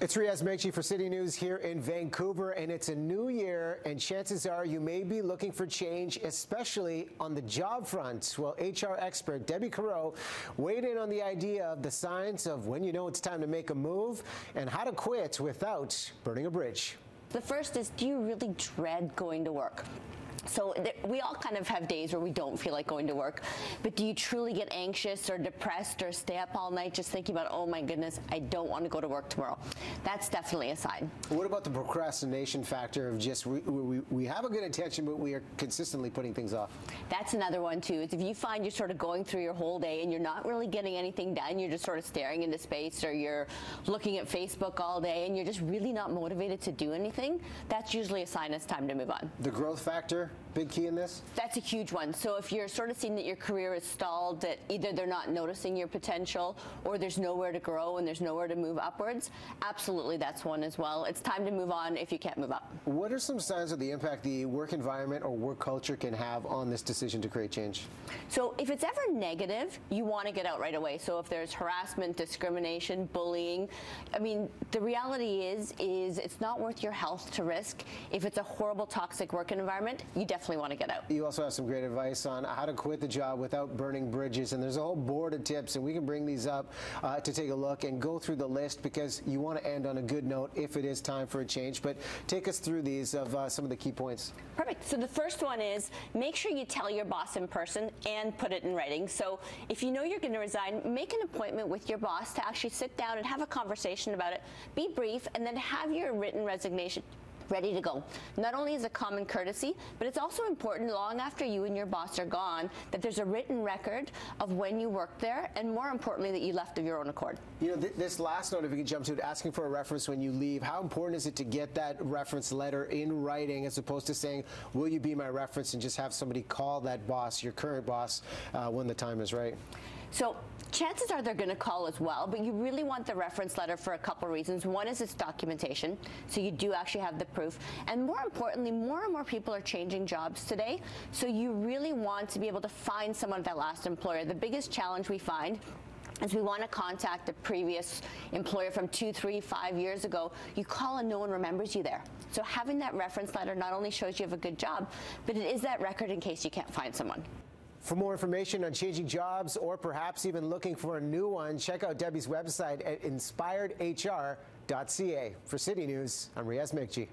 It's Riaz Mekji for City News here in Vancouver, and it's a new year, and chances are you may be looking for change, especially on the job front. Well, HR expert Debbie Careau weighed in on the idea of the signs of when you know it's time to make a move and how to quit without burning a bridge. The first is, do you really dread going to work? So we all kind of have days where we don't feel like going to work, but do you truly get anxious or depressed or stay up all night just thinking about, oh my goodness, I don't want to go to work tomorrow? That's definitely a sign. What about the procrastination factor of just we have a good intention, but we are consistently putting things off? That's another one too. Is if you find you're sort of going through your whole day and you're not really getting anything done, you're just sort of staring into space, or you're looking at Facebook all day and you're just really not motivated to do anything, that's usually a sign it's time to move on. The growth factor, big key in this? That's a huge one. So if you're sort of seeing that your career is stalled, that either they're not noticing your potential or there's nowhere to grow and there's nowhere to move upwards, absolutely that's one as well. It's time to move on if you can't move up. What are some signs of the impact the work environment or work culture can have on this decision to create change? So if it's ever negative, you want to get out right away. So if there's harassment, discrimination, bullying, I mean, the reality is it's not worth your health to risk. If it's a horrible, toxic work environment, you definitely want to get out. You also have some great advice on how to quit the job without burning bridges, and there's a whole board of tips, and we can bring these up to take a look and go through the list, because you want to end on a good note if it is time for a change. But take us through these of some of the key points. Perfect. So the first one is, make sure you tell your boss in person and put it in writing. So if you know you're going to resign, make an appointment with your boss to actually sit down and have a conversation about it. Be brief, and then have your written resignation ready to go. Not only is it common courtesy, but it's also important long after you and your boss are gone that there's a written record of when you worked there, and more importantly, that you left of your own accord. You know, this last note, if you can jump to it, asking for a reference when you leave, how important is it to get that reference letter in writing as opposed to saying, will you be my reference, and just have somebody call that boss, your current boss, when the time is right? So chances are they're going to call as well, but you really want the reference letter for a couple reasons. One is its documentation, so you do actually have the proof. And more importantly, more and more people are changing jobs today, so you really want to be able to find someone at that last employer. The biggest challenge we find is we want to contact a previous employer from 2, 3, 5 years ago. You call and no one remembers you there. So having that reference letter not only shows you have a good job, but it is that record in case you can't find someone. For more information on changing jobs, or perhaps even looking for a new one, check out Debbie's website at inspiredhr.ca. For City News, I'm Riaz Mekji.